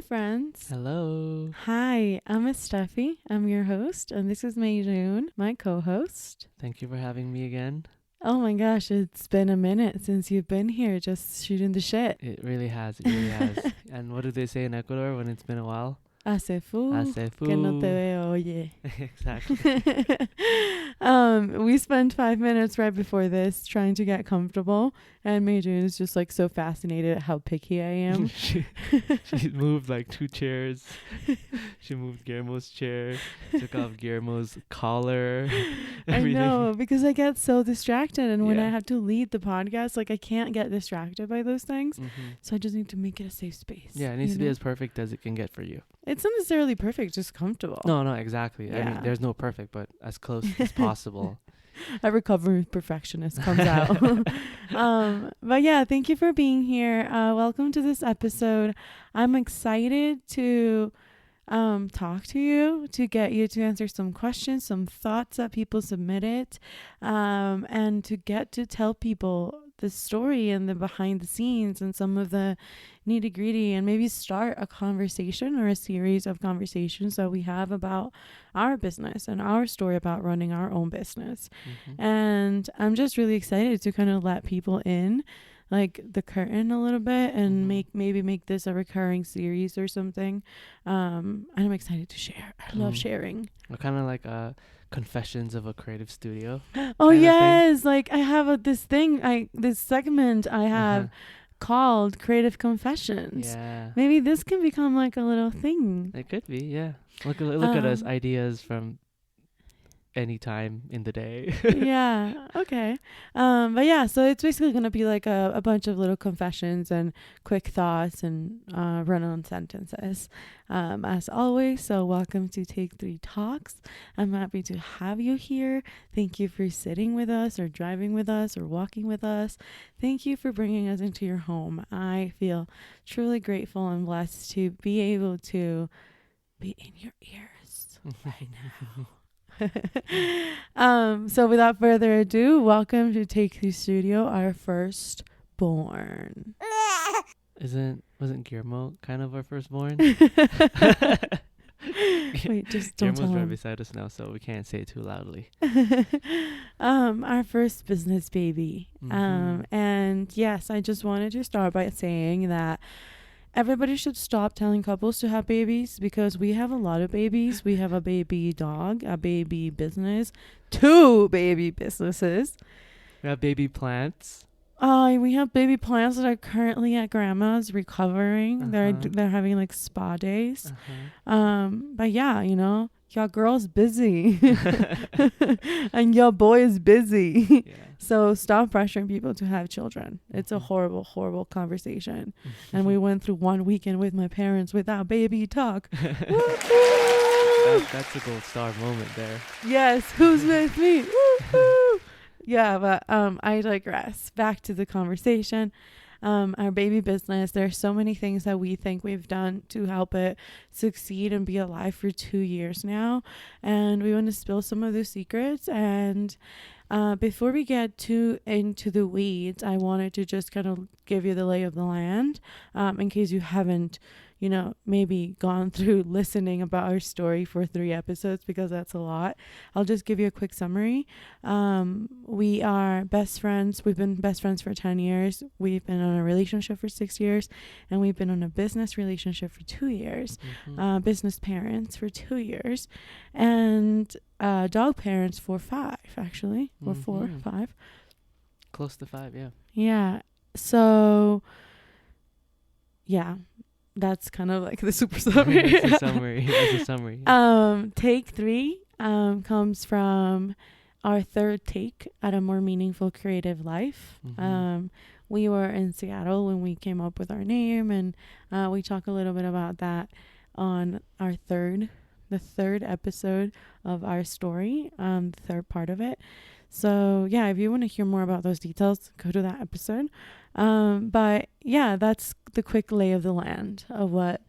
Hi, friends. Hello. Hi, I'm Estefi. I'm your host, and this is Meijun, my co-host. Thank you for having me again. Oh my gosh, it's been a minute since you've been here just shooting the shit. It really has. It really has. And what do they say in Ecuador when it's been a while? Hace fu Hace que no te fu. veo, oye. Exactly. We spent 5 minutes right before this trying to get comfortable, and Meijun is just like so fascinated at how picky I am. she moved like 2 chairs. She moved Guillermo's chair, took off Guillermo's collar, I everything. know, because I get so distracted, and when I Yeah. have to lead the podcast, like I can't get distracted by those things. Mm-hmm. So I just need to make it a safe space. Yeah, it needs to be as perfect as it can get for you. It's not necessarily perfect, just comfortable. No, exactly. I Yeah. mean, there's no perfect, but as close as possible. A recovering perfectionist comes out. But yeah, thank you for being here. Welcome to this episode. I'm excited to talk to you, to get you to answer some questions, some thoughts that people submitted, and to get to tell people the story and the behind the scenes and some of the nitty gritty, and maybe start a conversation or a series of conversations that we have about our business and our story about running our own business. Mm-hmm. And I'm just really excited to kind of let people in, like the curtain a little bit, and Mm-hmm. make this a recurring series or something. And I'm excited to share. I love sharing. Kind of like confessions of a creative studio. Oh kind of yes, like I have this segment I have Uh-huh. called Creative Confessions. Yeah. Maybe this can become like a little thing. It could be, yeah. Look at us, Um, ideas from any time in the day. Yeah, okay. But yeah, so it's basically going to be like a bunch of little confessions and quick thoughts and run-on sentences, as always. So welcome to TakeThree Talks. I'm happy to have you here. Thank you for sitting with us or driving with us or walking with us. Thank you for bringing us into your home. I feel truly grateful and blessed to be able to be in your ears right now. So without further ado, welcome to TakeThree Studio, our firstborn. Wasn't Guillermo kind of our firstborn? Wait, just don't Guillermo's tell right him. beside us now, so we can't say it too loudly. Our first business baby. Mhm. And yes, I just wanted to start by saying that everybody should stop telling couples to have babies, because we have a lot of babies. We have a baby dog, a baby business, 2 baby businesses. We have baby plants. We have baby plants that are currently at grandma's recovering. They're having like spa days. But yeah, your girl's busy and your boy is busy. Yeah. So stop pressuring people to have children. It's a horrible, horrible conversation. And we went through one weekend with my parents without baby talk. That's a gold star moment there. Yes, who's with me? Woo-hoo. Yeah, but I digress. Back to the conversation. Our baby business, there's so many things that we think we've done to help it succeed and be alive for 2 years now. And we want to spill some of those secrets. And before we get too into the weeds, I wanted to just kind of give you the lay of the land, in case you haven't, maybe gone through listening about our story for 3 episodes, because that's a lot. I'll just give you a quick summary. We are best friends. We've been best friends for 10 years. We've been on a relationship for 6 years, and we've been on a business relationship for 2 years. Business parents for 2 years, and dog parents for 5, actually, or 4, 5. Close to 5, yeah. Yeah. So, yeah, that's kind of like the super summary. That's a summary. That's a summary. TakeThree comes from our third take at a more meaningful creative life. We were in Seattle when we came up with our name, and we talk a little bit about that on the third episode of our story, the third part of it. So yeah, if you want to hear more about those details, go to that episode. But yeah, that's the quick lay of the land of what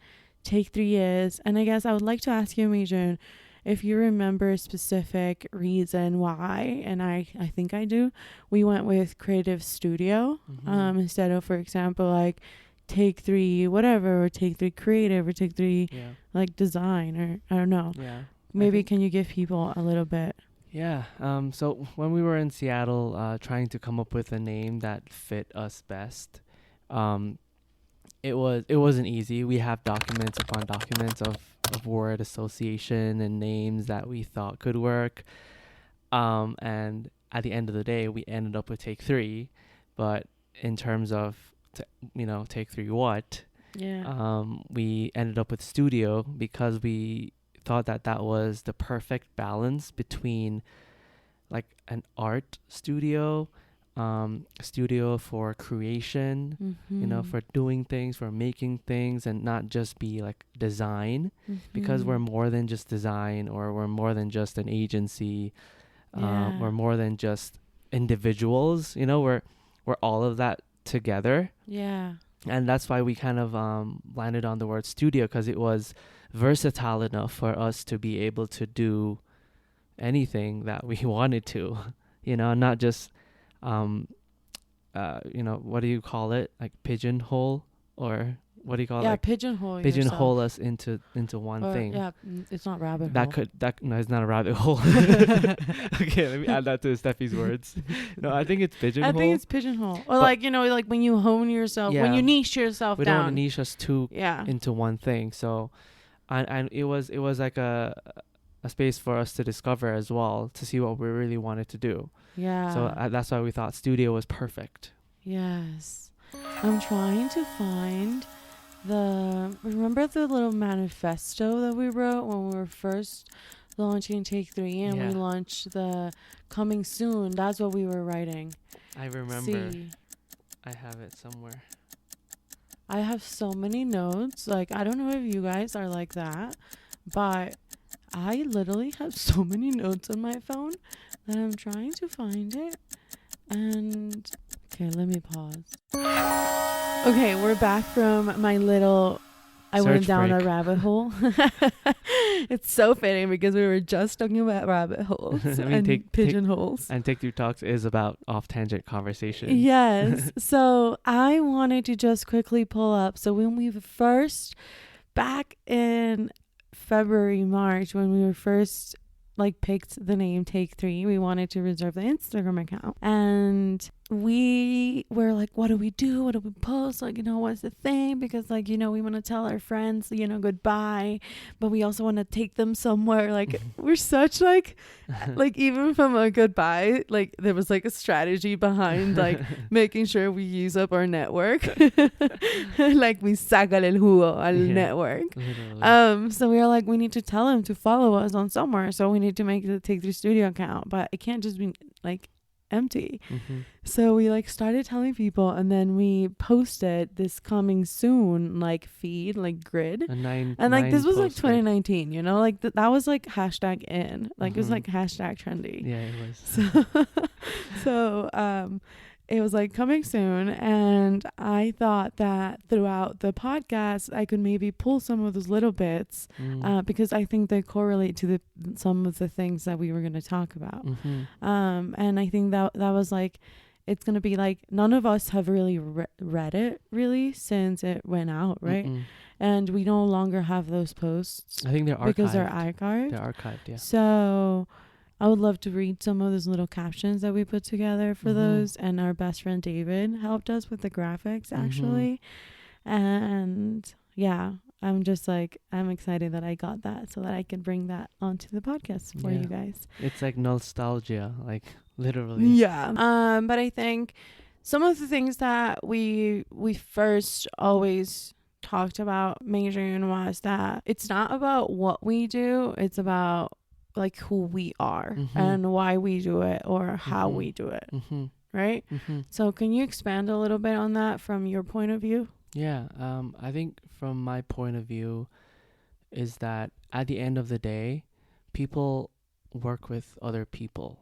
TakeThree is. And I guess I would like to ask you, Meijun, if you remember a specific reason why, and I think I do, we went with creative studio instead of, for example, like TakeThree whatever, or TakeThree creative, or TakeThree Yeah. like design, or I don't know. Yeah. Maybe can you give people a little bit? Yeah. So when we were in Seattle, trying to come up with a name that fit us best, um, it wasn't easy. We have documents upon documents of word association and names that we thought could work. And at the end of the day, we ended up with TakeThree, but in terms of TakeThree what, Yeah. we ended up with Studio because we thought that that was the perfect balance between like an art studio, studio for creation, for doing things, for making things, and not just be like design, because we're more than just design, or we're more than just an agency. We're more than just individuals. We're all of that together. Yeah. And that's why we kind of landed on the word studio, because it was versatile enough for us to be able to do anything that we wanted to, not just, what do you call it? Like pigeonhole, or what do you call it? Yeah, Like pigeonhole us into one thing. Yeah, it's not rabbit That hole. could no, it's not a rabbit hole. Okay, let me add that to Steffi's words. No, I think it's pigeonhole. I think it's pigeonhole, or like like when you hone yourself, when you niche yourself we down. don't want to niche us too into one thing. So, and it was like a space for us to discover as well, to see what we really wanted to do. Yeah. So that's why we thought studio was perfect. Yes. I'm trying to find remember the little manifesto that we wrote when we were first launching TakeThree, and we launched the coming soon. That's what we were writing. I remember. I have it somewhere. I have so many notes. Like, I don't know if you guys are like that, but I literally have so many notes on my phone that I'm trying to find it. And okay, let me pause. Okay, we're back from my little I went down a rabbit hole. It's so fitting because we were just talking about rabbit holes and pigeonholes. And TakeThree Talks is about off-tangent conversation. Yes. So I wanted to just quickly pull up. So when we first, back in February, March, when we were first picked the name TakeThree, we wanted to reserve the Instagram account, and we were like, what do we do? What do we post? What's the thing? Because we want to tell our friends, goodbye, but we also want to take them somewhere. We're such even from a goodbye, there was a strategy behind making sure we use up our network. We sácale el jugo al network. Literally. So we were we need to tell them to follow us on somewhere. So we need to make the TakeThree Studio account, but it can't just be empty. So we started telling people, and then we posted this coming soon feed, grid, and this was 2019, that was hashtag in, it was hashtag trendy. Yeah, it was. So it was coming soon, and I thought that throughout the podcast I could maybe pull some of those little bits because I think they correlate to some of the things that we were going to talk about. And I think that was it's going to be none of us have really read it really since it went out, right? And we no longer have those posts. I think they're archived. Because they're archived. They're archived, yeah. So I would love to read some of those little captions that we put together for those. And our best friend David helped us with the graphics, actually. And yeah, I'm just I'm excited that I got that so that I can bring that onto the podcast for you guys. It's nostalgia, literally. Yeah. But I think some of the things that we first always talked about, Meijun, was that it's not about what we do, it's about who we are and why we do it or how we do it, right? So can you expand a little bit on that from your point of view? Yeah, I think from my point of view is that at the end of the day, people work with other people.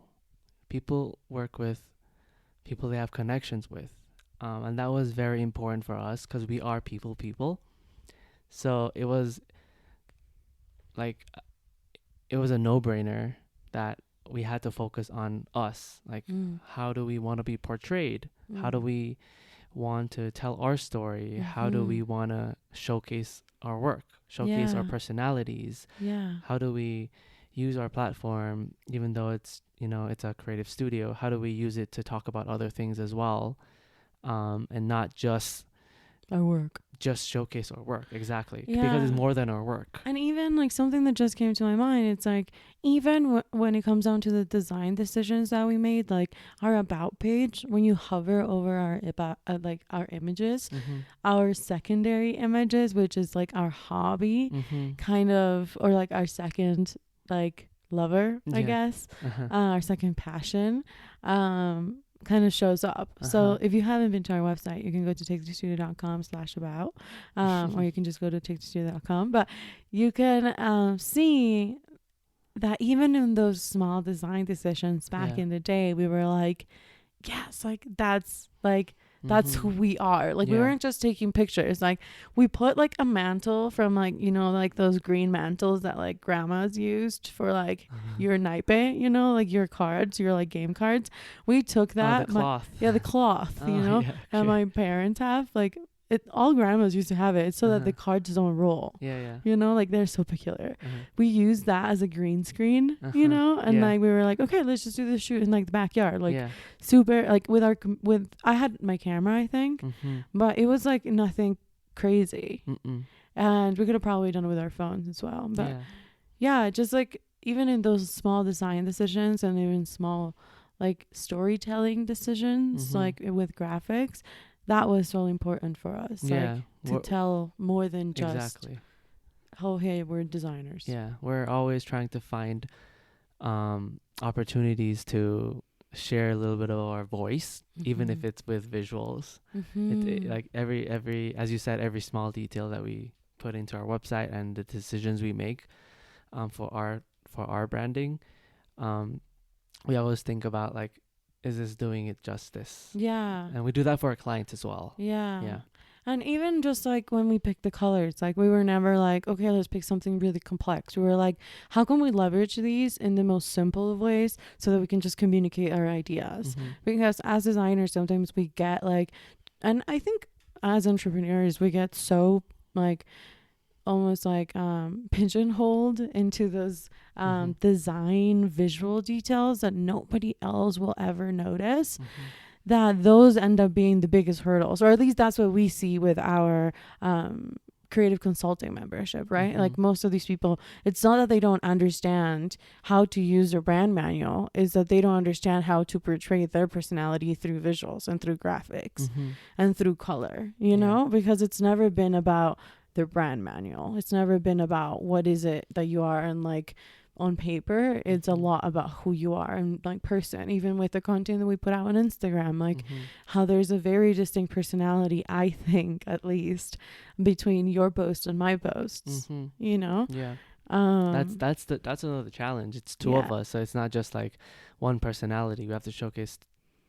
People work with people they have connections with. And that was very important for us because we are people. So it was it was a no-brainer that we had to focus on us. How do we want to be portrayed? How do we want to tell our story? How do we want to showcase our work, showcase our personalities? How do we use our platform, even though it's, you know, it's a creative studio? How do we use it to talk about other things as well, and not just our work, just showcase our work? Exactly. Because it's more than our work. And even like something that just came to my mind, it's like even when it comes down to the design decisions that we made, like our about page, when you hover over our like our images, our secondary images, which is like our hobby, kind of, or like our second like lover, I guess, our second passion, kind of shows up. So if you haven't been to our website, you can go to TakeThree.com/about, or you can just go to TakeThree.com. But you can see that even in those small design decisions back in the day, we were like, yes, like that's who we are. Like we weren't just taking pictures. Like we put like a mantle from like, you know, like those green mantles that like grandmas used for like your naipe, you know, like your cards, your like game cards. We took that. The cloth. The cloth, you know, that my parents have. Like all grandmas used to have it. It's so that the cards don't roll. You know, like they're so peculiar. We used that as a green screen, you know, and like we were like, okay, let's just do this shoot in like the backyard, like super, like with I had my camera, I think, but it was like nothing crazy, and we could have probably done it with our phones as well. But just like even in those small design decisions and even small like storytelling decisions, like with graphics, that was so important for us, like to tell more than just, oh, hey, we're designers. We're always trying to find opportunities to share a little bit of our voice, even if it's with visuals. Like every, as you said, every small detail that we put into our website and the decisions we make for our branding, we always think about like, is this doing it justice? And we do that for our clients as well. And even just like when we pick the colors, like we were never like, okay, let's pick something really complex. We were like, how can we leverage these in the most simple of ways so that we can just communicate our ideas? Because as designers, sometimes we get like, and I think as entrepreneurs, we get so like almost like pigeonholed into those design visual details that nobody else will ever notice, that those end up being the biggest hurdles, or at least that's what we see with our creative consulting membership, right? Like most of these people, it's not that they don't understand how to use their brand manual, is that they don't understand how to portray their personality through visuals and through graphics and through color, you know, because it's never been about their brand manual. It's never been about what is it that you are, and like on paper it's a lot about who you are and like person. Even with the content that we put out on Instagram, like how there's a very distinct personality, I think, at least between your post and my posts, you know. That's another challenge. It's two of us, so it's not just like one personality. We have to showcase,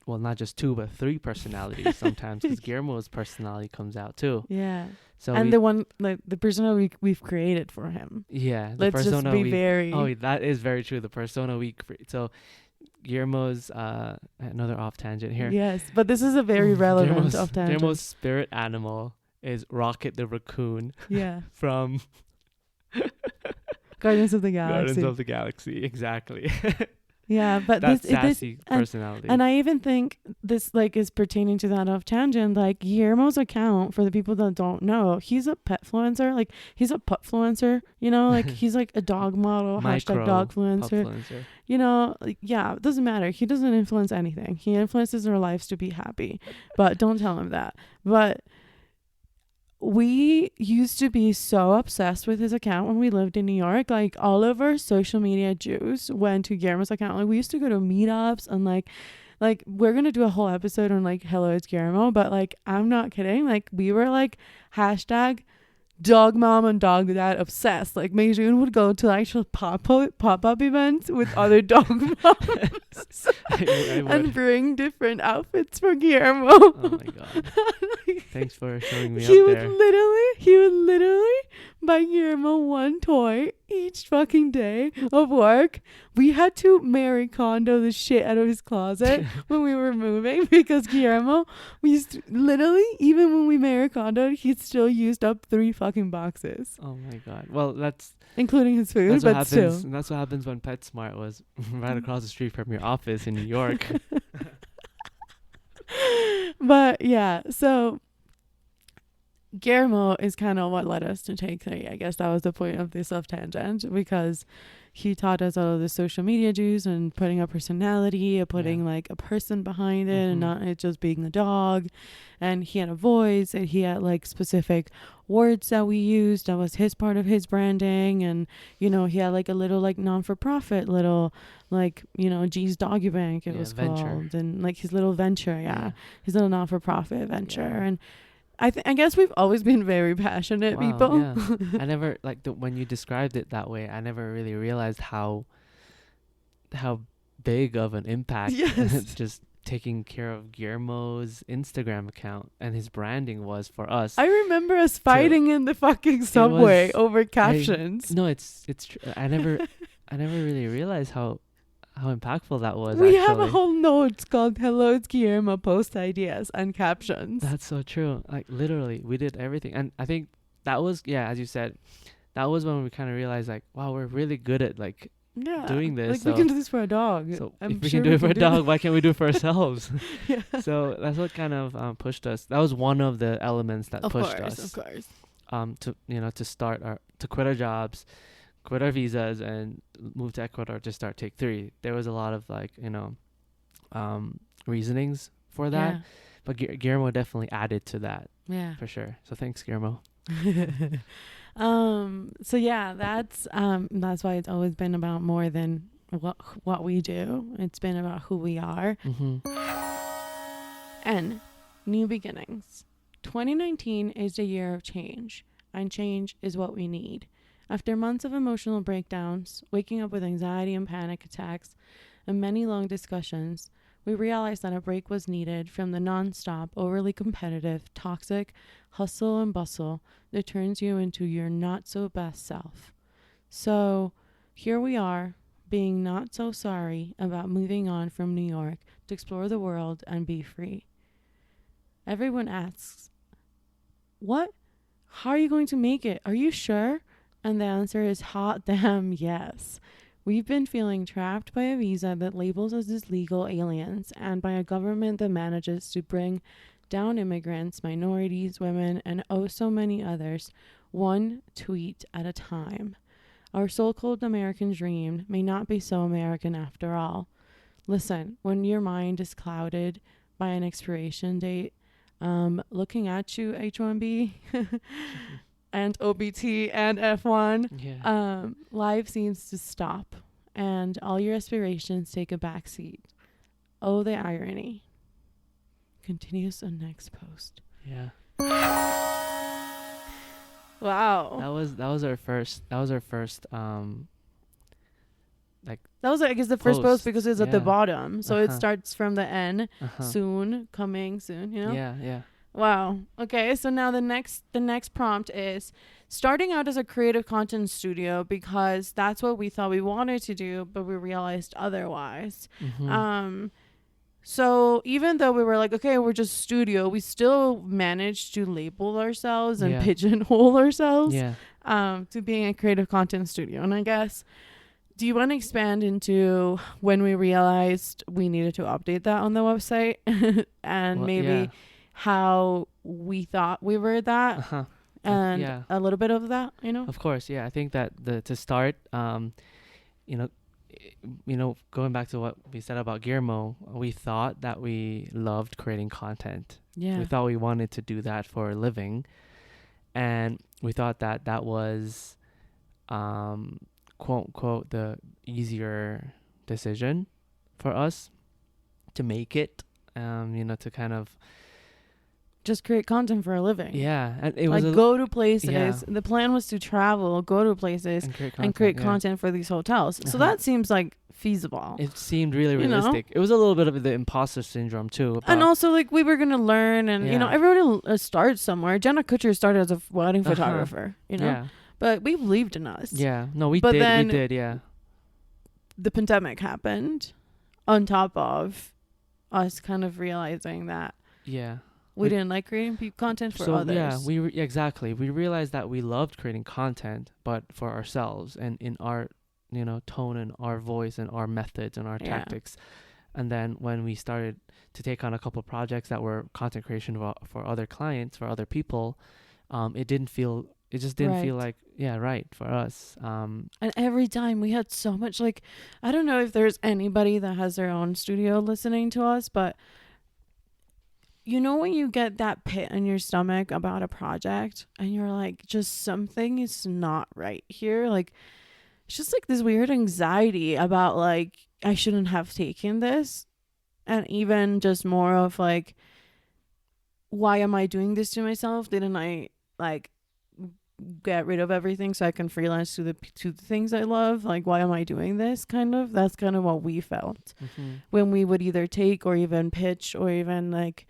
well, not just two but three personalities sometimes, because Guillermo's personality comes out too. So and the one, like the persona we've created for him. Let's just be very. Oh, that is very true. The persona so Guillermo's another off tangent here. Yes, but this is a very relevant off tangent. Guillermo's spirit animal is Rocket the raccoon. From Guardians of the Galaxy. Exactly. But that's sassy personality. And I even think this like is pertaining to that off tangent. Like Guillermo's account, for the people that don't know, he's a petfluencer. Like he's a putfluencer, you know, like he's like a dog model, hashtag dogfluencer. You know, like, it doesn't matter. He doesn't influence anything. He influences our lives to be happy, but don't tell him that. But we used to be so obsessed with his account when we lived in New York. Like all of our social media juice went to Guillermo's account. Like we used to go to meetups and like we're gonna do a whole episode on like Hello, it's Guillermo, but like I'm not kidding. Like we were like hashtag dog mom and dog dad obsessed. Like Meijun would go to actual pop-up events with other dog moms I and bring different outfits for Guillermo. Oh my god. Thanks for showing me he up would there. literally buy Guillermo one toy each fucking day of work. We had to Marie Kondo the shit out of his closet when we were moving because Guillermo, we used to, literally, even when we Marie Kondoed, he still used up 3 fucking boxes, Oh my god. Well, that's including his food, what but still. happens. That's what happens when PetSmart was right across the street from your office in New York. But yeah, so Guillermo is kind of what led us to TakeThree. I guess that was the point of this off tangent because he taught us all of the social media juice and putting a personality, putting like a person behind it, and not it just being the dog. And he had a voice, and he had like specific words that we used. That was his part of his branding, and he had like a little like non-for-profit little like G's Doggy Bank it was venture. called, and like his little venture, his little non-for-profit venture, and I guess we've always been very passionate people. Yeah. I never when you described it that way, I never really realized how big of an impact just taking care of Guillermo's Instagram account and his branding was for us. I remember us fighting in the fucking subway over captions. It's I never really realized how impactful that was. We have a whole note called "Hello, it's Guillermo. Post ideas and captions." That's so true. Like literally, we did everything, and I think that was as you said, that was when we kind of realized like, wow, we're really good at doing this. Like we can do this for a dog. So if we can do it for a dog, why can't we do it for ourselves? Yeah. So that's what kind of pushed us. That was one of the elements that pushed us. Of course. To start to quit our jobs, quit our visas, and move to Ecuador to start TakeThree. There was a lot of reasonings for that, but Guillermo definitely added to that. Yeah, for sure. So thanks, Guillermo. So yeah, that's why it's always been about more than what we do. It's been about who we are. And new beginnings. 2019 is the year of change, and change is what we need. After months of emotional breakdowns, waking up with anxiety and panic attacks, and many long discussions, we realized that a break was needed from the non-stop, overly competitive, toxic hustle and bustle that turns you into your not-so-best self. So here we are, being not so sorry about moving on from New York to explore the world and be free. Everyone asks, what? How are you going to make it? Are you sure? And the answer is hot damn yes. We've been feeling trapped by a visa that labels us as legal aliens and by a government that manages to bring down immigrants, minorities, women, and oh so many others, one tweet at a time. Our so-called American dream may not be so American after all. Listen, when your mind is clouded by an expiration date, looking at you, H1B, and OBT and F1, life seems to stop and all your aspirations take a backseat. Oh, the irony. Continues on next post. Yeah. Wow. That was our first that was I guess the first post because it's at the bottom. So it starts from the N, soon, coming soon, Yeah. Wow. Okay, so now the next prompt is starting out as a creative content studio because that's what we thought we wanted to do, but we realized otherwise. So even though we were like, okay, we're just studio, we still managed to label ourselves and pigeonhole ourselves to being a creative content studio. And I guess, do you want to expand into when we realized we needed to update that on the website and how we thought we were that and a little bit of that, Of course, yeah. I think that to start, going back to what we said about Guillermo, we thought that we loved creating content. Yeah. We thought we wanted to do that for a living. And we thought that was, quote unquote, the easier decision for us to make it, to kind of just create content for a living. Yeah, and it Like was go to places. yeah. The plan was to travel, go to places, And create and create content for these hotels. So Uh-huh. that seems like feasible. It seemed really You know? realistic. It was a little bit of the imposter syndrome too. About, And also, like, we were going to learn, and, you know, Yeah. everybody starts somewhere. Jenna Kutcher started as a wedding Uh-huh. photographer, you know? Yeah. But we believed in us. Yeah. No, we But did. then- We did. Yeah. The pandemic happened on top of us kind of realizing that Yeah. we didn't like creating content for others. Yeah, exactly. We realized that we loved creating content, but for ourselves and in our, you know, tone and our voice and our methods and our Yeah. tactics. And then when we started to take on a couple projects that were content creation for other clients, for other people, it just didn't feel Right. like right for us. And every time we had so much, like, I don't know if there's anybody that has their own studio listening to us, but you know when you get that pit in your stomach about a project and you're like, just something is not right here. Like, it's just like this weird anxiety about like, I shouldn't have taken this. And even just more of like, why am I doing this to myself? Didn't I like get rid of everything so I can freelance to the things I love? Like, why am I doing this? That's kind of what we felt when we would either take or even pitch or even like,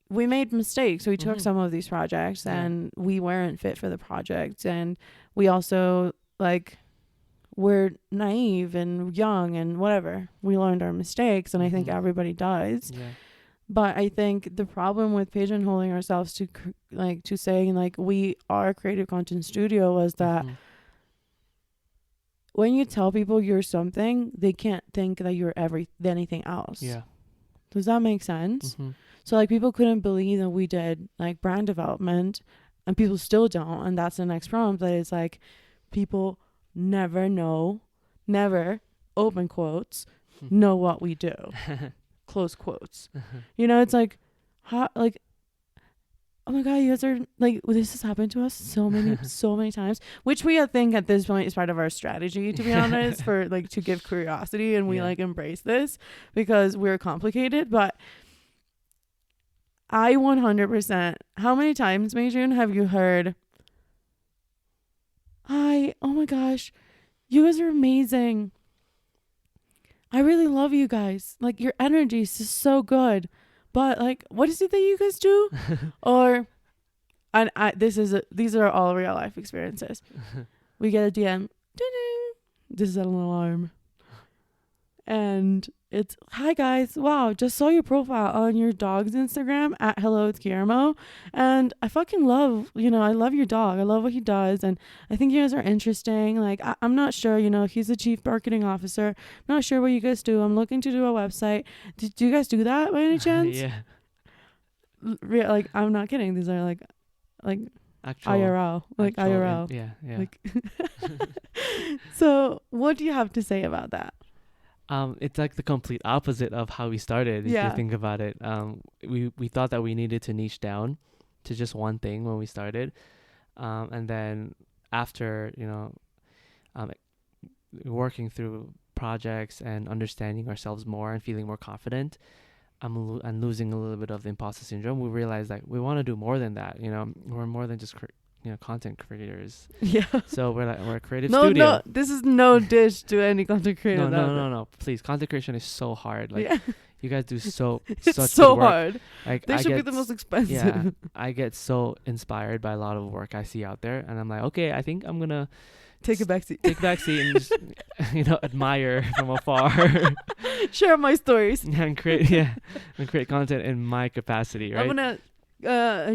we made mistakes. We took some of these projects and we weren't fit for the project. And we also like, we're naive and young and whatever. We learned our mistakes, and I think everybody does. Yeah. But I think the problem with pigeonholing ourselves to saying like we are a creative content studio was that when you tell people you're something, they can't think that you're anything else. Yeah. Does that make sense? So like people couldn't believe that we did like brand development, and people still don't. And that's the next problem. That is like people never open quotes, know what we do. Close quotes. You know, it's like, how, like, oh my God, you guys are like, this has happened to us so many times, which we think at this point is part of our strategy, to be honest, for like to give curiosity, and we like embrace this because we're complicated. But I 100%, how many times, Meijun, have you heard, oh my gosh, you guys are amazing. I really love you guys. Like, your energy is just so good. But like, what is it that you guys do? Or, and these are all real life experiences. We get a DM. Ding-ding. This is an alarm. And it's, hi guys, wow, just saw your profile on your dog's Instagram at Hello It's Guillermo, and I fucking love, I love your dog. I love what he does, and I think you guys are interesting. Like, I'm not sure, he's the chief marketing officer. I'm not sure what you guys do. I'm looking to do a website. Do you guys do that by any chance? Yeah. Like, I'm not kidding. These are like Actual IRL, like IRL. Yeah. Like, so what do you have to say about that? It's like the complete opposite of how we started. If you think about it, we thought that we needed to niche down to just one thing when we started, and then after working through projects and understanding ourselves more and feeling more confident, and losing a little bit of the imposter syndrome, we realized that we want to do more than that. We're more than just content creators. Yeah. So we're a creative studio. No, this is no dish to any content creator. No. Please, content creation is so hard. Like, you guys do such it's so good work. hard. Like, they should be the most expensive. Yeah, I get so inspired by a lot of work I see out there, and I'm like, okay, I think I'm gonna take a backseat. Take a backseat and just, admire from afar. Share my stories. and create content in my capacity, right? I'm gonna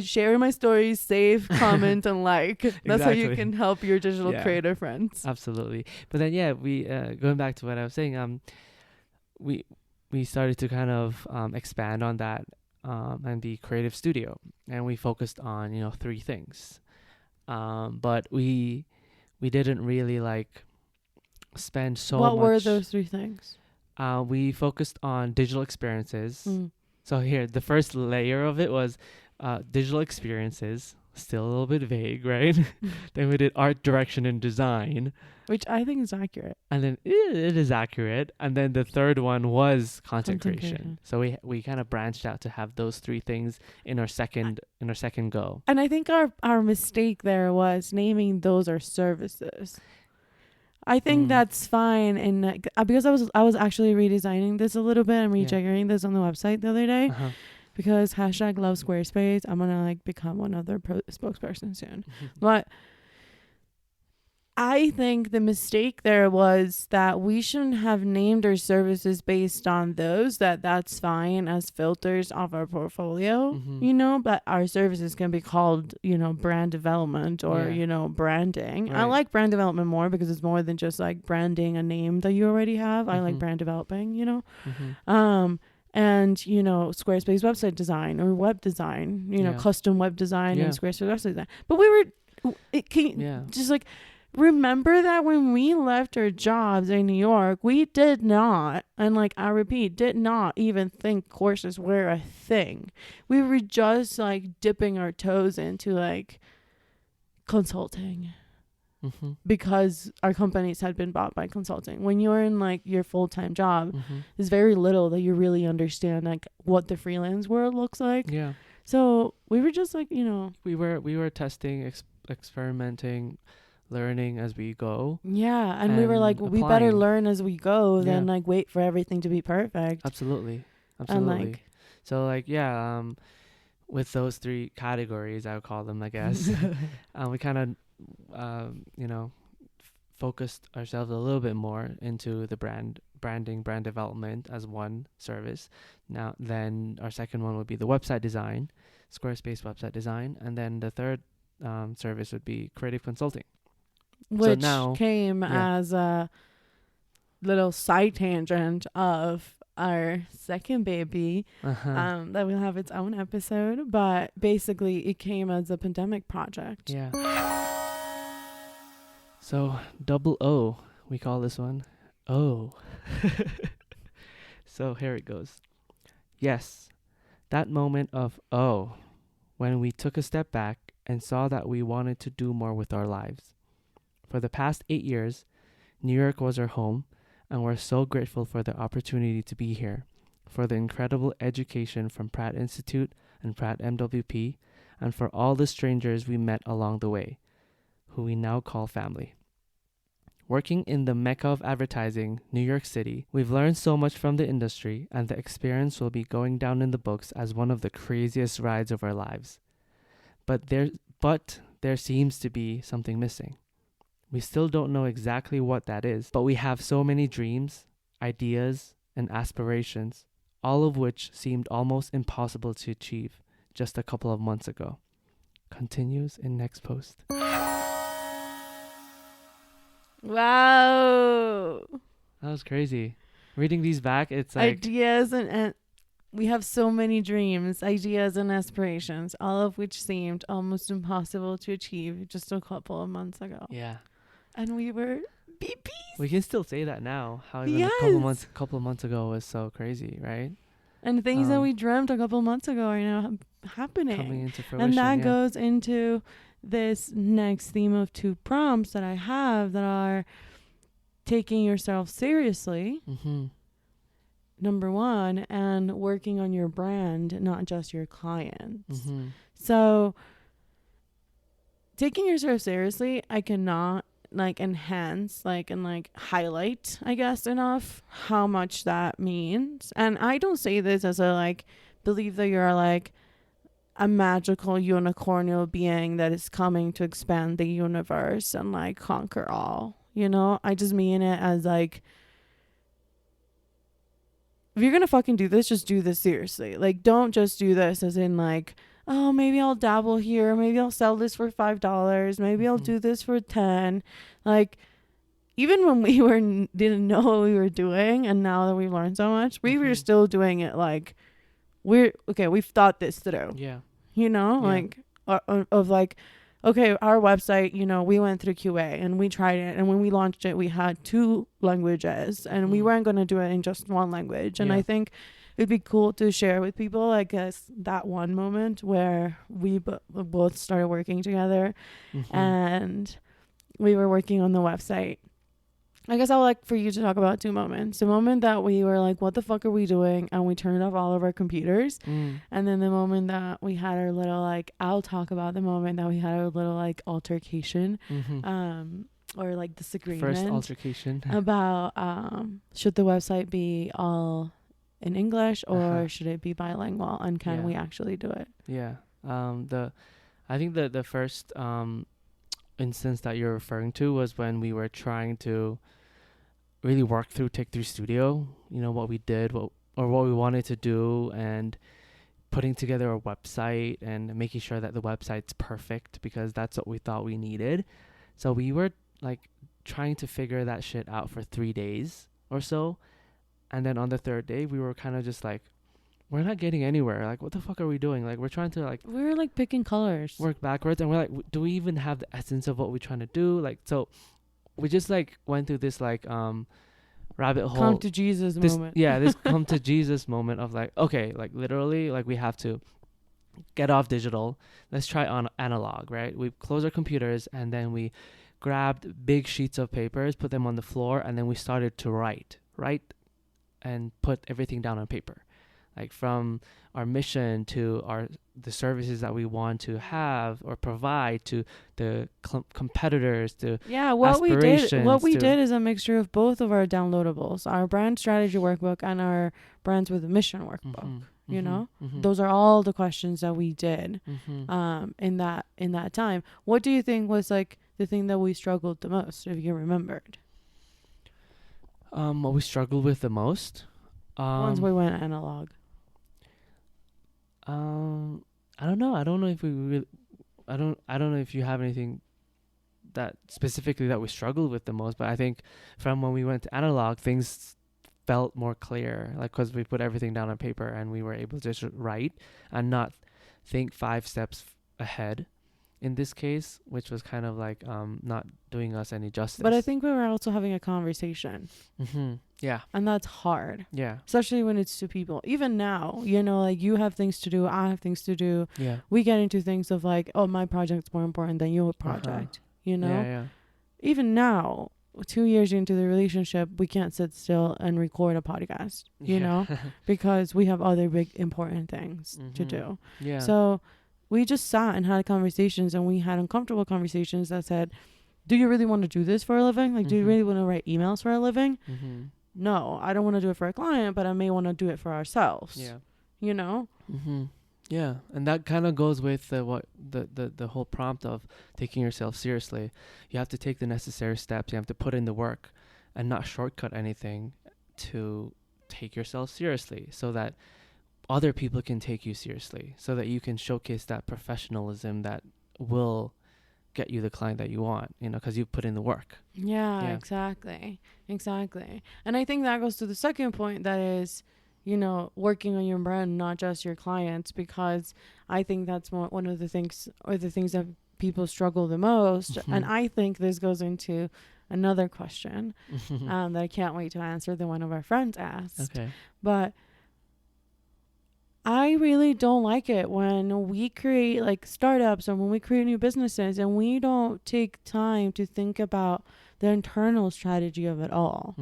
share my stories, save, comment, and like. That's how you can help your digital creator friends. Absolutely. But then we going back to what I was saying, we started to kind of expand on that and be creative studio, and we focused on 3 things, but we didn't really like spend so much. What were those 3 things? We focused on digital experiences. So here, the first layer of it was digital experiences. still a little bit vague, right? Then we did art direction and design. Which I think is accurate. And then it is accurate. And then the third one was content Content creation. creation. So we kind of branched out to have those three things in our second go. And I think our mistake there was naming those our services. I think that's fine, and because I was actually redesigning this a little bit and rejiggering this on the website the other day, because hashtag love Squarespace. I'm gonna like become one of their spokesperson soon, but I think the mistake there was that we shouldn't have named our services based on those. That's fine as filters of our portfolio, you know, but our services can be called, you know, brand development or, you know, branding. Right. I like brand development more because it's more than just like branding a name that you already have. I like brand developing, you know. And, you know, Squarespace website design or web design, you know, custom web design and Squarespace website design. But just like, remember that when we left our jobs in New York, we did not, and like I repeat, did not even think courses were a thing. We were just like dipping our toes into like consulting because our companies had been bought by consulting. When you're in like your full-time job, there's very little that you really understand like what the freelance world looks like. Yeah. So we were just like, you know, we were testing, experimenting, learning as we go. Yeah, and we were like, well, we better learn as we go than like wait for everything to be perfect. Absolutely. And like, so like with those three categories, I would call them, I guess. We kind of you know, focused ourselves a little bit more into the branding, brand development as one service. Now then our second one would be the website design, Squarespace website design, and then the third service would be creative consulting. Which came as a little side tangent of our second baby that will have its own episode. But basically, it came as a pandemic project. Yeah. So, double O, we call this one. O. So, here it goes. Yes, that moment of O, when we took a step back and saw that we wanted to do more with our lives. For the past 8 years, New York was our home, and we're so grateful for the opportunity to be here, for the incredible education from Pratt Institute and Pratt MWP, and for all the strangers we met along the way, who we now call family. Working in the mecca of advertising, New York City, we've learned so much from the industry, and the experience will be going down in the books as one of the craziest rides of our lives. But there seems to be something missing. We still don't know exactly what that is, but we have so many dreams, ideas, and aspirations, all of which seemed almost impossible to achieve just a couple of months ago. Continues in next post. Wow. That was crazy. Reading these back, it's like ideas and we have so many dreams, ideas, and aspirations, all of which seemed almost impossible to achieve just a couple of months ago. Yeah. And we were BPs. We can still say that now. How even a couple of months ago was so crazy, right? And things that we dreamt a couple of months ago are now happening. Coming into fruition. And that goes into this next theme of 2 prompts that I have that are taking yourself seriously. Number 1, and working on your brand, not just your clients. So taking yourself seriously, I cannot like enhance and highlight, I guess, enough how much that means. And I don't say this as a like believe that you're like a magical unicornial being that is coming to expand the universe and like conquer all, you know. I just mean it as like, if you're gonna fucking do this, just do this seriously. Like, don't just do this as in like, oh, maybe I'll dabble here, maybe I'll sell this for $5, maybe I'll do this for 10. Like, even when we didn't know what we were doing, and now that we've learned so much, we were still doing it like we've thought this through. Yeah. You know, like of like, okay, our website, you know, we went through QA and we tried it, and when we launched it, we had 2 languages, and we weren't going to do it in just one language. And I think it'd be cool to share with people, I guess, that one moment where we both started working together and we were working on the website. I guess I would like for you to talk about two moments. The moment that we were like, what the fuck are we doing? And we turned off all of our computers. And then the moment that we had our little, like, I'll talk about the moment that we had our little, like, altercation. Or like disagreement. First altercation. About should the website be all in English or should it be bilingual? And can we actually do it? Yeah. I think the first instance that you're referring to was when we were trying to really work through TakeThree Studio, what we did, what we wanted to do, and putting together a website and making sure that the website's perfect, because that's what we thought we needed. So we were like trying to figure that shit out for 3 days or so. And then on the third day, we were kind of just like, we're not getting anywhere. Like, what the fuck are we doing? Like, we're trying to like... We were like picking colors. Work backwards. And we're like, do we even have the essence of what we're trying to do? Like, so we just like went through this like rabbit hole. Come to Jesus moment. Yeah, this come to Jesus moment of like, okay, like literally, like we have to get off digital. Let's try on analog, right? We closed our computers and then we grabbed big sheets of papers, put them on the floor, and then we started to write and put everything down on paper. Like from our mission to the services that we want to have or provide to the competitors to what we did is a mixture of both of our downloadables, our brand strategy workbook and our brands with a mission workbook. Those are all the questions that we did in that time. What do you think was like the thing that we struggled the most, if you remembered? What we struggled with the most once we went analog. I don't know. I don't know if we really, I don't know if you have anything that specifically that we struggled with the most, but I think from when we went to analog, things felt more clear, like because we put everything down on paper and we were able to just write and not think 5 steps ahead in this case, which was kind of like not doing us any justice. But I think we were also having a conversation. Yeah. And that's hard. Yeah. Especially when it's two people. Even now, like you have things to do, I have things to do. Yeah. We get into things of like, oh, my project's more important than your project. Yeah. Even now, 2 years into the relationship, we can't sit still and record a podcast, because we have other big important things to do. Yeah. So we just sat and had conversations, and we had uncomfortable conversations that said, do you really want to do this for a living? Like, do you really want to write emails for a living? No, I don't want to do it for a client, but I may want to do it for ourselves. Yeah. Yeah. And that kind of goes with the whole prompt of taking yourself seriously. You have to take the necessary steps. You have to put in the work and not shortcut anything to take yourself seriously, so that other people can take you seriously, so that you can showcase that professionalism that will get you the client that you want, because you put in the work. Yeah, exactly. And I think that goes to the second point, that is, working on your brand, not just your clients, because I think that's one of the things, or the things that people struggle the most. And I think this goes into another question that I can't wait to answer, that one of our friends asked. Okay. But I really don't like it when we create like startups, or when we create new businesses, and we don't take time to think about the internal strategy of it all.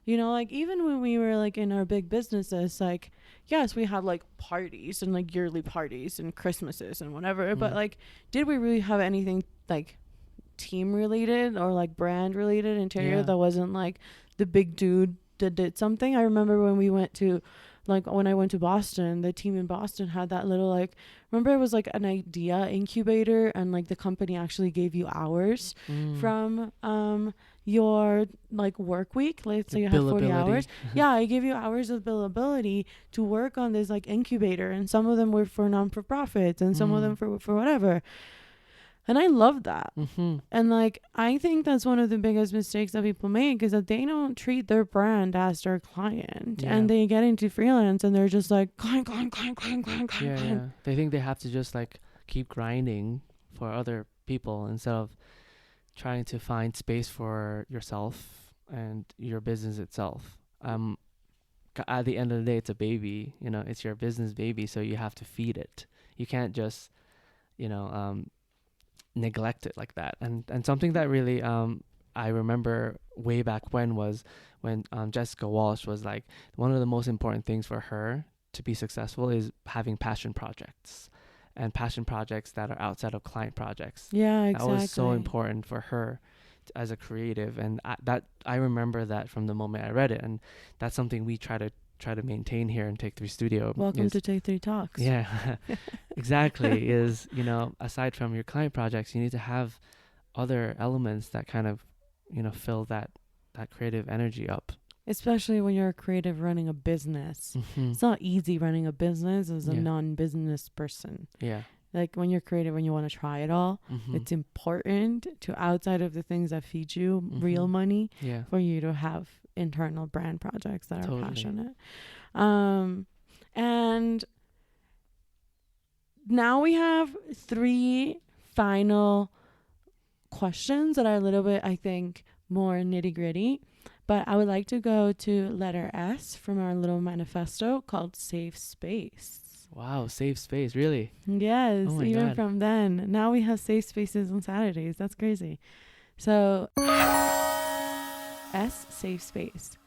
Like even when we were like in our big businesses, like, yes, we had like parties and like yearly parties and Christmases and whatever, but like, did we really have anything like team related or like brand related interior that wasn't like the big dude that did something? I remember when we went to, like, when I went to Boston, the team in Boston had that little, like, remember it was like an idea incubator, and like the company actually gave you hours from your like work week. Let's say you have 40 hours. Yeah, I gave you hours of billability to work on this like incubator, and some of them were for non-for-profits and some of them for whatever. And I love that. And like, I think that's one of the biggest mistakes that people make, is that they don't treat their brand as their client. And they get into freelance and they're just like, client. Yeah. They think they have to just like keep grinding for other people instead of trying to find space for yourself and your business itself. at the end of the day, it's a baby. You know, it's your business baby, so you have to feed it. You can't just, you know, neglect it like that. And something that really I remember way back when was when Jessica Walsh was like, one of the most important things for her to be successful is having passion projects, and passion projects that are outside of client projects. Yeah, exactly. That was so important for her as a creative, and I remember that from the moment I read it, and that's something we try to maintain here in TakeThree Studio. Welcome to TakeThree Talks. Yeah, exactly. Is, you know, aside from your client projects, you need to have other elements that kind of, you know, fill that creative energy up. Especially when you're a creative running a business. Mm-hmm. It's not easy running a business as a Yeah. non-business person. Yeah. Like when you're creative and you want to try it all, Mm-hmm. it's important to, outside of the things that feed you real money, Yeah. for you to have internal brand projects that Totally. are passionate. And now we have 3 final questions that are a little bit, I think, more nitty gritty. But I would like to go to letter S from our little manifesto called Safe Space. Wow, safe space, really? Yes, Oh my even God. from then. Now we have safe spaces on Saturdays. That's crazy. So, S, safe space.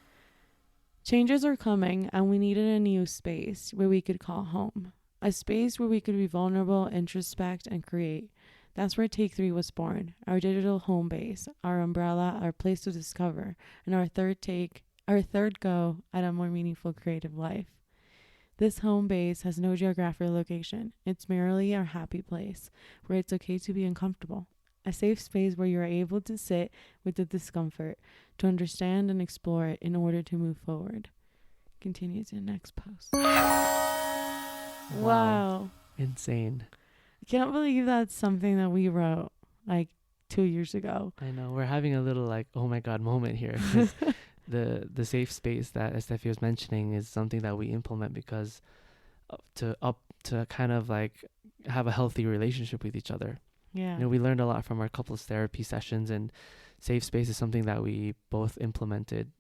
Changes are coming, and we needed a new space where we could call home. A space where we could be vulnerable, introspect, and create. That's where TakeThree was born, our digital home base, our umbrella, our place to discover, and our third go at a more meaningful creative life. This home base has no geographic location. It's merely our happy place, where it's okay to be uncomfortable. A safe space where you're able to sit with the discomfort, to understand and explore it in order to move forward. Continue to the next post. Wow. Insane. I can't believe that's something that we wrote like 2 years ago. I know. We're having a little like, oh my God moment here. 'Cause the safe space that Estefi was mentioning is something that we implement because to kind of like have a healthy relationship with each other. Yeah. You know, we learned a lot from our couples therapy sessions, and safe space is something that we both implemented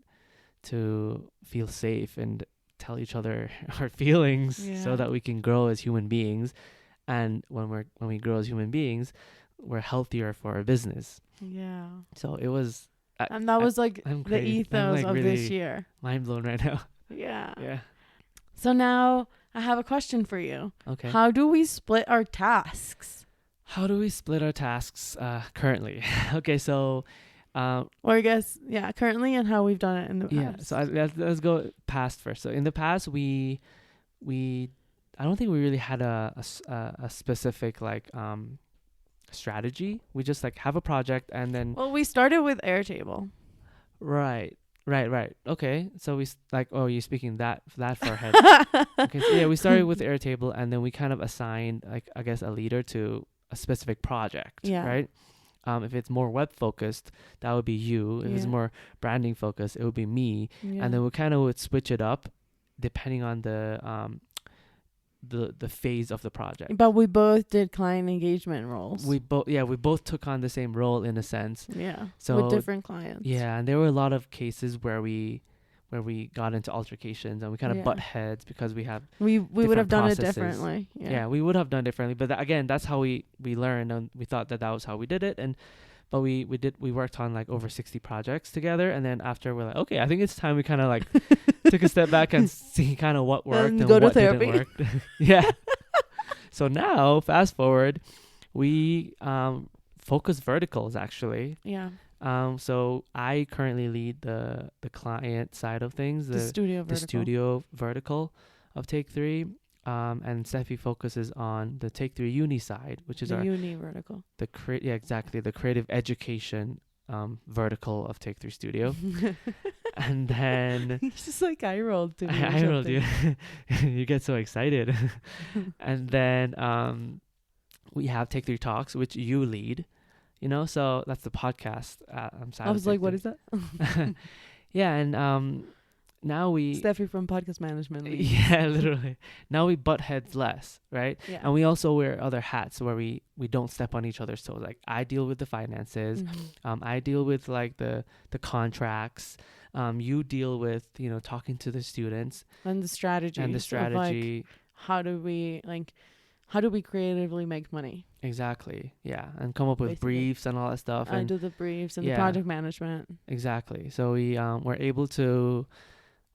to feel safe and tell each other our feelings so that we can grow as human beings. And when we grow as human beings, we're healthier for our business. Yeah. So it was, And that was like I'm the crazy. I'm, ethos like, of really this year. mind blown right now. Yeah. Yeah. So now I have a question for you. Okay. How do we split our tasks? How do we split our tasks currently? Okay, so Or I guess, currently, and how we've done it in the past. so let's go past first. So in the past, we I don't think we really had a specific like strategy. We just like have a project and then Well, we started with Airtable. right. Okay, so we you're speaking that far ahead. Okay, so yeah, we started with Airtable and then we kind of assigned like I guess a leader to a specific project. Yeah. Right. If it's more web focused, that would be you. If it's more branding focused, it would be me. Yeah. And then we kind of would switch it up depending on the phase of the project. But we both did client engagement roles. We both took on the same role in a sense. Yeah. So with different clients. Yeah, and there were a lot of cases where we got into altercations and we kind of butt heads because we have we would have done processes. it differently. Yeah, we would have done differently, but again, that's how we learned, and we thought that was how we did it. But we worked on like over 60 projects together, and then after we're like, okay, I think it's time we kind of like took a step back and see kind of what worked and go to what didn't therapy. work. Yeah. So now, fast forward, we focus verticals actually. Yeah. So I currently lead the client side of things, The studio vertical of TakeThree. And Estefi focuses on the TakeThree Uni side, which is the our uni vertical. the creative education vertical of TakeThree Studio. And then It's just like I rolled to me. I rolled you. You get so excited. And then we have TakeThree Talks, which you lead. You know, so that's the podcast. I was like, what is that? Yeah, and now we Steffi from podcast management. yeah, literally. Now we butt heads less, right? Yeah. And we also wear other hats where we don't step on each other's toes. Like I deal with the finances, I deal with like the contracts. You deal with talking to the students And the strategy. and the strategy. Like, how do we creatively make money? Exactly. Yeah, and come up with Basically. briefs and all that stuff. I And do the briefs and the yeah. project management. exactly. So we we're able to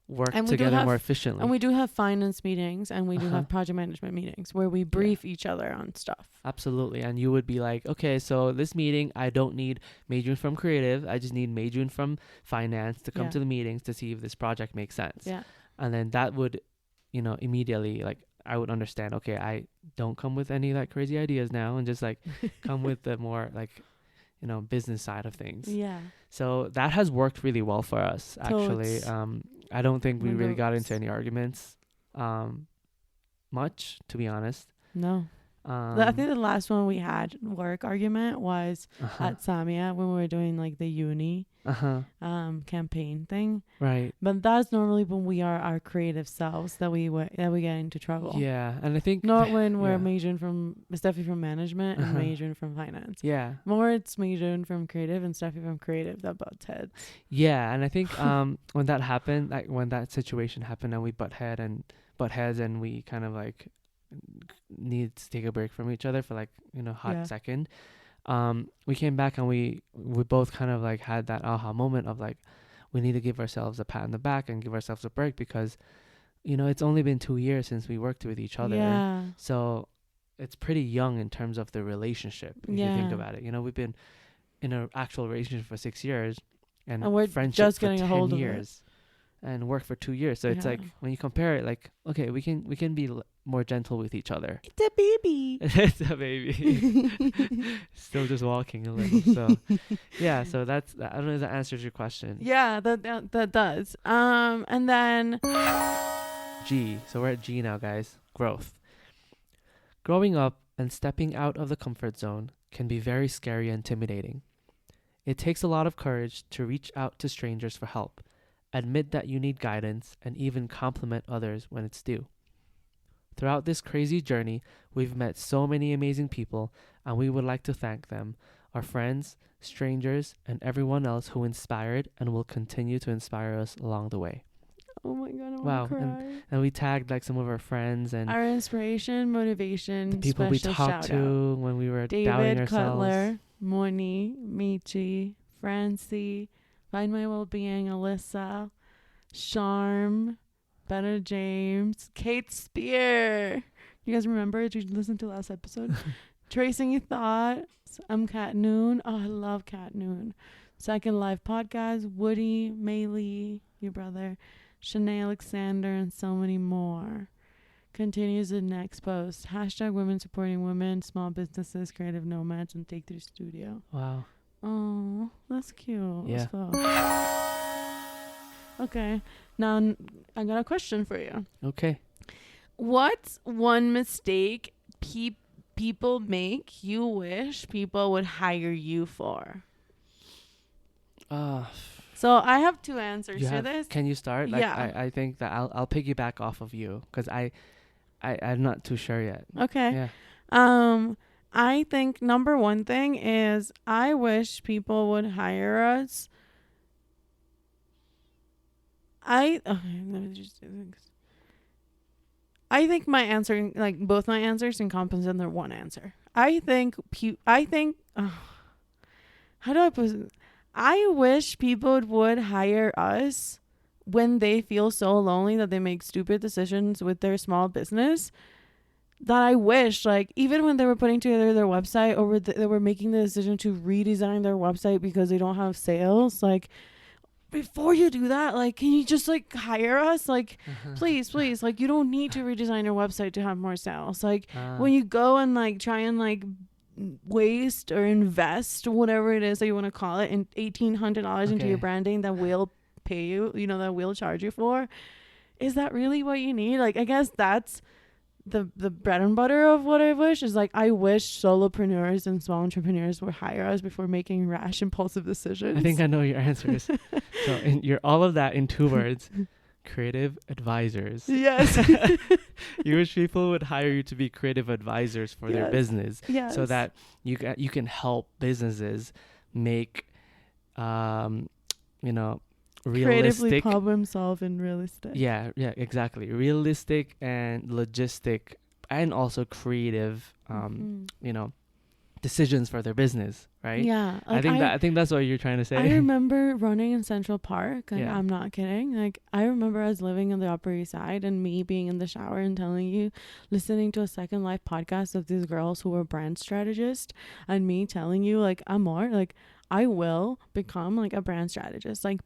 work And we do together have- more efficiently. And we do have finance meetings and we do Uh-huh. have project management meetings where we brief each other on stuff. Absolutely. And you would be like, okay, so this meeting, I don't need Meijun from creative. I just need Meijun from finance to come Yeah. to the meetings to see if this project makes sense. Yeah. And then that would, immediately, like, I would understand, okay, I don't come with any like crazy ideas now and just like come with the more like, business side of things. Yeah. So that has worked really well for us, actually. Totes. I don't think we really got Totes. into any arguments much, to be honest. No. I think the last one we had work argument was at Samia when we were doing like the uni campaign thing. Right. But that's normally when we are our creative selves that we get into trouble. Yeah, and I think Not when we're yeah. Meijun from Steffi from management and Uh-huh. Meijun from finance. Yeah. More it's Meijun from creative and Steffi from creative that butts heads. Yeah, and I think when that happened, like when that situation happened and we butt heads and we kind of like need to take a break from each other for like, hot Yeah. second. We came back and we both kind of like had that aha moment of like, we need to give ourselves a pat on the back and give ourselves a break because, it's only been 2 years since we worked with each other. Yeah. So it's pretty young in terms of the relationship. If you think Yeah. about it, we've been in an actual relationship for 6 years and And we're friendship just for getting a 10 hold of it. years and work for 2 years. So it's like Yeah. when you compare it, like, okay, we can be more gentle with each other. It's a baby. It's a baby. Still just walking a little. So yeah, so that's, I don't know if that answers your question. Yeah, that does. And then G. So we're at G now, guys. Growth. Growing up and stepping out of the comfort zone can be very scary and intimidating. It takes a lot of courage to reach out to strangers for help, admit that you need guidance, and even compliment others when it's due. Throughout this crazy journey, we've met so many amazing people, and we would like to thank them, our friends, strangers, and everyone else who inspired and will continue to inspire us along the way. oh my god, I Wow, want to cry. And we tagged like some of our friends and Our inspiration, motivation, the people we special talked shout out. to when we were doubting David ourselves. Cutler, Moni, Michi, Francie, Find My Wellbeing, Alyssa, Charm, Betta James, Kate Spear. You guys remember? Did you listen to last episode? Tracing Your Thoughts. I'm Kat Noon. Oh, I love Kat Noon. Second Life Podcast. Woody, Maylee, your brother, Shanae Alexander, and so many more. Continues the next post. Hashtag women supporting women, small businesses, creative nomads, and TakeThree Studio. Wow. Oh, that's cute. Yeah. As fuck. Okay. Now, I got a question for you. Okay. What's one mistake people make you wish people would hire you for? So I have two answers to this. Can you start? Like, Yeah. I think that I'll piggyback off of you because I'm not too sure yet. Okay. Yeah. I think number one thing is I wish people would hire us. Okay, let me just do this. I think my answer, like both my answers, encompass in their one answer. I think. How do I put it? I wish people would hire us when they feel so lonely that they make stupid decisions with their small business. That I wish, like, even when they were putting together their website or they were making the decision to redesign their website because they don't have sales, like, before you do that, like, can you just, like, hire us? Like, please, like, you don't need to redesign your website to have more sales. Like, when you go and, like, try and, like, waste or invest, whatever it is that you want to call it, in $1,800 into your branding that we'll pay you, that we'll charge you for, is that really what you need? Like, I guess that's the bread and butter of what I wish is, like, I wish solopreneurs and small entrepreneurs would hire us before making rash, impulsive decisions. I think I know your answers. So you're all of that in 2 words. creative advisors. Yes. You wish people would hire you to be creative advisors for their Yes. business, Yes. so that you can help businesses make, you know, creatively realistic. problem solve in real estate. Yeah, exactly. Realistic and logistic, and also creative, you know, decisions for their business, right? Yeah, I think that's what you're trying to say. I remember running in Central Park. Like, Yeah. I'm not kidding. Like, I remember us living on the Upper East Side and me being in the shower and telling you, listening to a Second Life podcast of these girls who were brand strategists, and me telling you, like, Amor, like, I will become like a brand strategist. Like,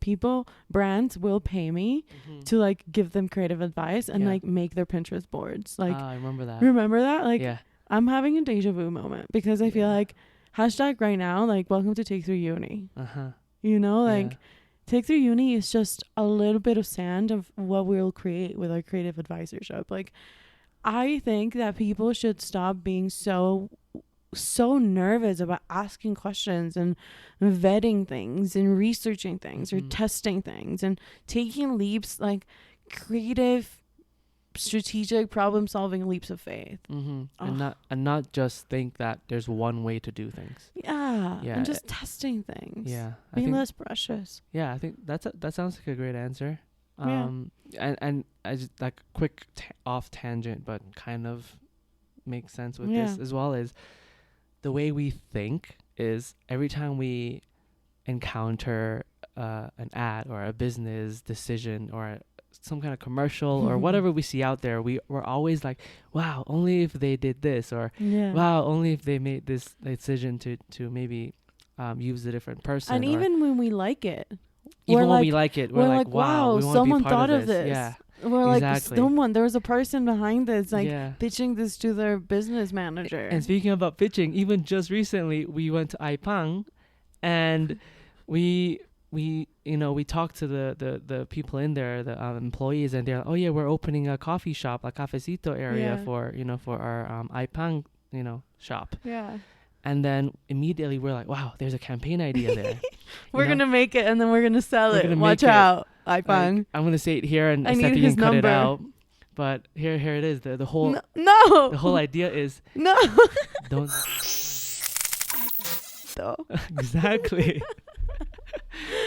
brands will pay me to like give them creative advice and like make their Pinterest boards. Like, I remember that. remember that? Like, Yeah. I'm having a deja vu moment because I feel like hashtag right now, like, welcome to TakeThree Uni. You know, like, TakeThree Uni is just a little bit of sand of what we'll create with our creative advisorship. Like, I think that people should stop being so nervous about asking questions and vetting things and researching things or testing things and taking leaps, like creative, strategic, problem solving leaps of faith. And not just think that there's one way to do things. And just testing things. Being less precious. I think that sounds like a great answer. And I just, like, quick off tangent, but kind of makes sense with this as well, is the way we think is every time we encounter an ad or a business decision or some kind of commercial or whatever we see out there, we're always like, wow, only if they did this, or wow, only if they made this decision to maybe use a different person. And even when we like it, we're like, wow, someone thought of this. Yeah. We're Exactly. like, there was a person behind this, like pitching this to their business manager. And speaking about pitching, even just recently we went to Aipang, and we talked to the people in there, the employees, and they're like, oh yeah, we're opening a coffee shop, a cafecito area for our Aipang shop. Yeah. And then immediately we're like, wow, there's a campaign idea there. We're gonna make it, and then we're gonna sell it. Watch out, Aipang. Like, I'm gonna say it here, and I Estefi need his can cut number. it out. But here it is. The whole no. The whole idea is no. Don't. Exactly.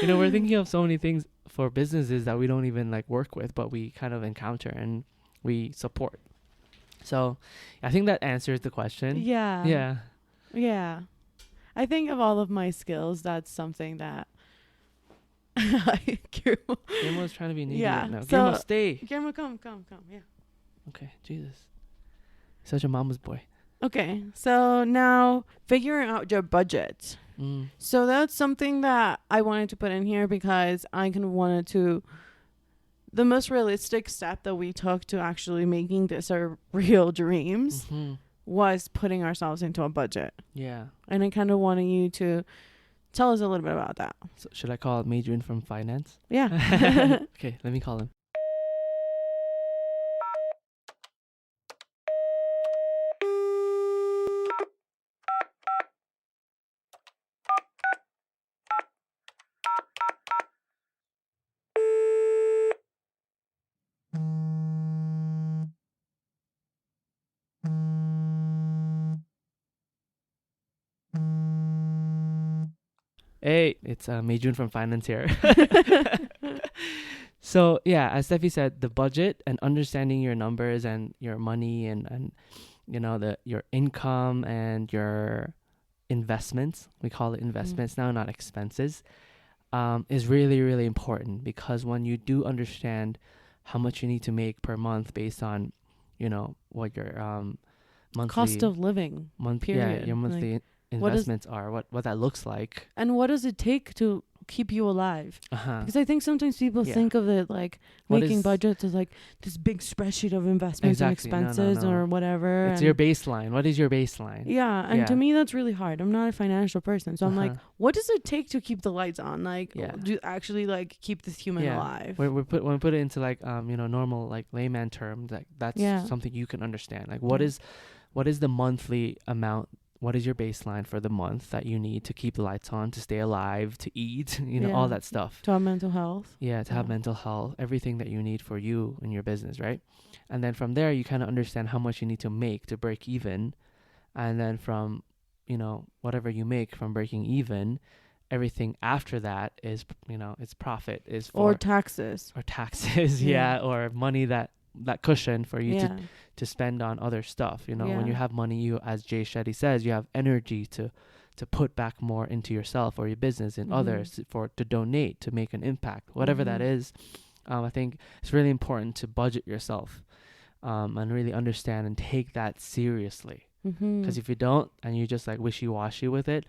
We're thinking of so many things for businesses that we don't even like work with, but we kind of encounter and we support. So I think that answers the question. Yeah. I think of all of my skills, that's something that Guillermo's trying to be needy right now. So, Guillermo, stay. Guillermo, come. Yeah. Okay, Jesus. Such a mama's boy. Okay, so now figuring out your budget. So that's something that I wanted to put in here because I wanted to. The most realistic step that we took to actually making this our real dreams was putting ourselves into a budget. Yeah. And I kind of wanted you to tell us a little bit about that. So should I call Meijun from finance? Yeah. Okay, let me call him. Hey, it's Meijun from finance here. So yeah, as Steffi said, the budget and understanding your numbers and your money and your income and your investments, we call it investments now, not expenses, is really, really important, because when you do understand how much you need to make per month based on, what your monthly cost of living, period. Yeah, your monthly investments are, what that looks like. And what does it take to keep you alive? Because I think sometimes people think of it like making budgets as like this big spreadsheet of investments and expenses or whatever. It's your baseline. What is your baseline? Yeah. And to me, that's really hard. I'm not a financial person. So I'm like, what does it take to keep the lights on? Like, do actually like keep this human alive? When we put it into like, normal like layman terms, like that's something you can understand. Like what is the monthly amount what is your baseline for the month that you need to keep the lights on, to stay alive, to eat, all Yeah. that stuff. To have mental health. Yeah, to have Yeah. mental health, everything that you need for you and your business, right? And then from there, you kind of understand how much you need to make to break even. And then from, whatever you make from breaking even, everything after that is, it's profit, is Or for taxes. or taxes, Yeah. or money that cushion for you Yeah. to spend on other stuff. When you Yeah. have money, you, as Jay Shetty says, you have energy to put back more into yourself or your business and others, to donate, to make an impact, whatever that is. I think it's really important to budget yourself, and really understand and take that seriously. Because if you don't, and you just like wishy-washy with it,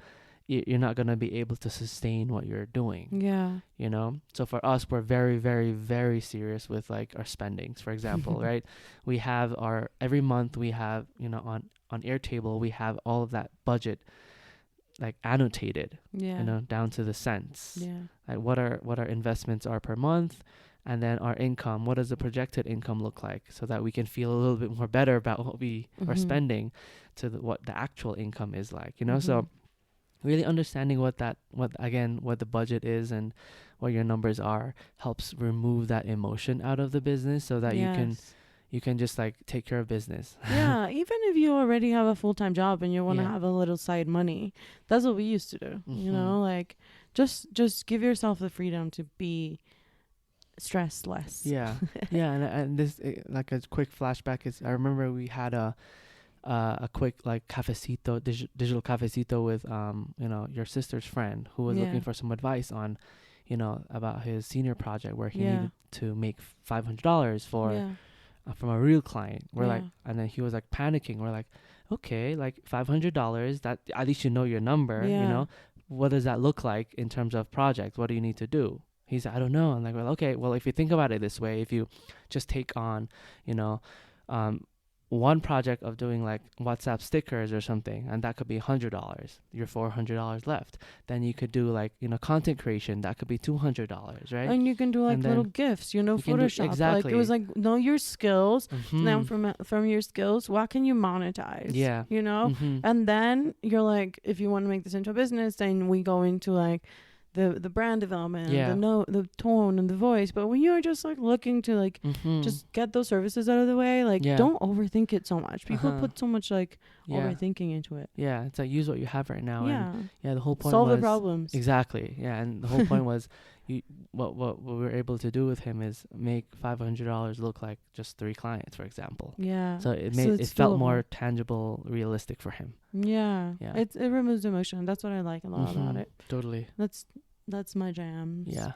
you're not going to be able to sustain what you're doing. Yeah. So for us, we're very, very, very serious with like our spendings. For example, right? We have every month we have, on Airtable, we have all of that budget like annotated, Yeah. down to the cents. Yeah. Like what our investments are per month, and then our income. What does the projected income look like, so that we can feel a little bit more better about what we are spending, to what the actual income is like. So really understanding what the budget is and what your numbers are helps remove that emotion out of the business, so that you can just like take care of business. Yeah, even if you already have a full-time job and you want to Yeah. have a little side money, that's what we used to do. Like just give yourself the freedom to be stressed less. Yeah. Yeah. And this, like a quick flashback is, I remember we had a quick like cafecito, digital cafecito with your sister's friend, who was looking for some advice on about his senior project, where he needed to make $500 for from a real client. We're like, and then he was like panicking. We're like, okay, like $500, that at least your number. What does that look like in terms of project? What do you need to do? He said, I don't know. And like, well, okay, well, if you think about it this way, if you just take on one project of doing like WhatsApp stickers or something, and that could be $100, you're $400 left. Then you could do like content creation, that could be $200, right? And you can do like little gifts, Photoshop. Exactly. Like it was like, know your skills. Now from your skills, what can you monetize? Yeah. And then you're like, if you want to make this into a business, then we go into like the brand development, the tone and the voice. But when you're just like looking to like just get those services out of the way, like don't overthink it so much. People put so much like overthinking into it. Yeah, it's like use what you have right now. And the whole point solve was the problems. Exactly. Yeah, and the whole point was what we were able to do with him is make $500 look like just 3 clients, for example. Yeah. So it felt more tangible, realistic for him. Yeah. It removes emotion. That's what I like a lot about it. Totally. That's my jams. Yeah.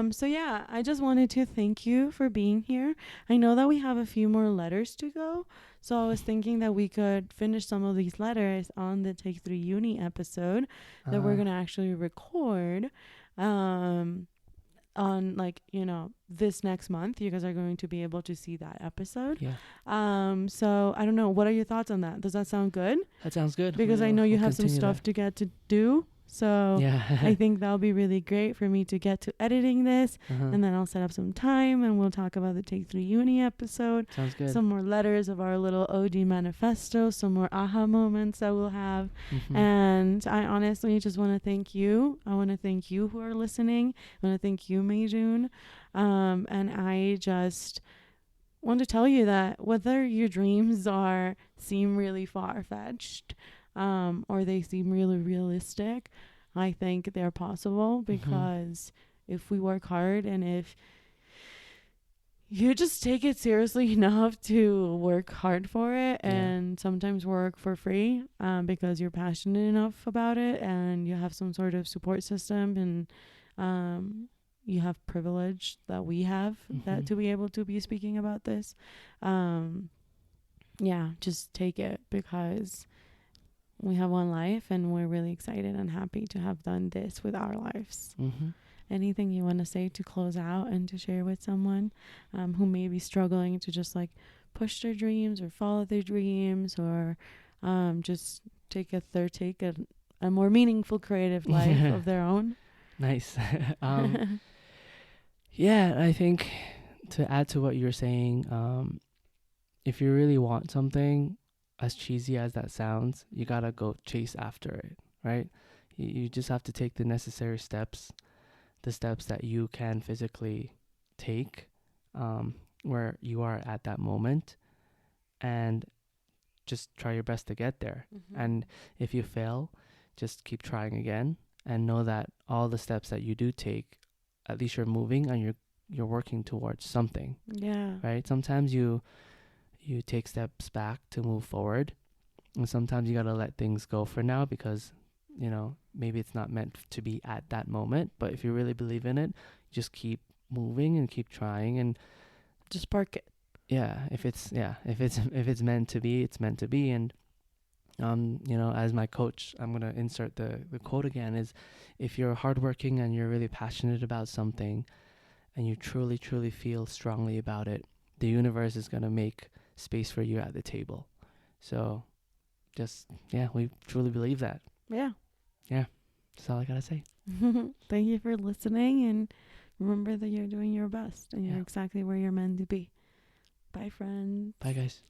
So yeah, I just wanted to thank you for being here. I know that we have a few more letters to go, so I was thinking that we could finish some of these letters on the TakeThree Uni episode that we're gonna actually record on like this next month. You guys are going to be able to see that episode. So I don't know, what are your thoughts on that? Does that sound good? That sounds good. Because I know you have some stuff to get to do. So I think that'll be really great for me to get to editing this. And then I'll set up some time and we'll talk about the TakeThree Uni episode. Sounds good. Some more letters of our little OD manifesto, some more aha moments that we'll have. And I honestly just want to thank you. I want to thank you who are listening. I want to thank you, Meijun. And I just want to tell you that whether your dreams seem really far-fetched, or they seem really realistic, I think they're possible, because if we work hard and if you just take it seriously enough to work hard for it and sometimes work for free, because you're passionate enough about it and you have some sort of support system, and you have privilege that we have, that to be able to be speaking about this, just take it, because we have one life and we're really excited and happy to have done this with our lives. Anything you want to say to close out and to share with someone who may be struggling to just like push their dreams or follow their dreams, or just take a more meaningful creative life of their own? Nice. Yeah, I think to add to what you're saying, if you really want something, as cheesy as that sounds, you gotta go chase after it, right? You just have to take the necessary steps, the steps that you can physically take, where you are at that moment, and just try your best to get there. And if you fail, just keep trying again, and know that all the steps that you do take, at least you're moving and you're working towards something, Yeah. right? Sometimes you take steps back to move forward, and sometimes you got to let things go for now because maybe it's not meant to be at that moment. But if you really believe in it, just keep moving and keep trying, and Just park it. if it's meant to be, it's meant to be. And as my coach, I'm gonna insert the quote again, is if you're hardworking and you're really passionate about something and you truly feel strongly about it, the universe is gonna make space for you at the table. So we truly believe that. Yeah. That's all I gotta say. Thank you for listening, and remember that you're doing your best and you're Yeah. exactly where you're meant to be. Bye, friends. Bye, guys.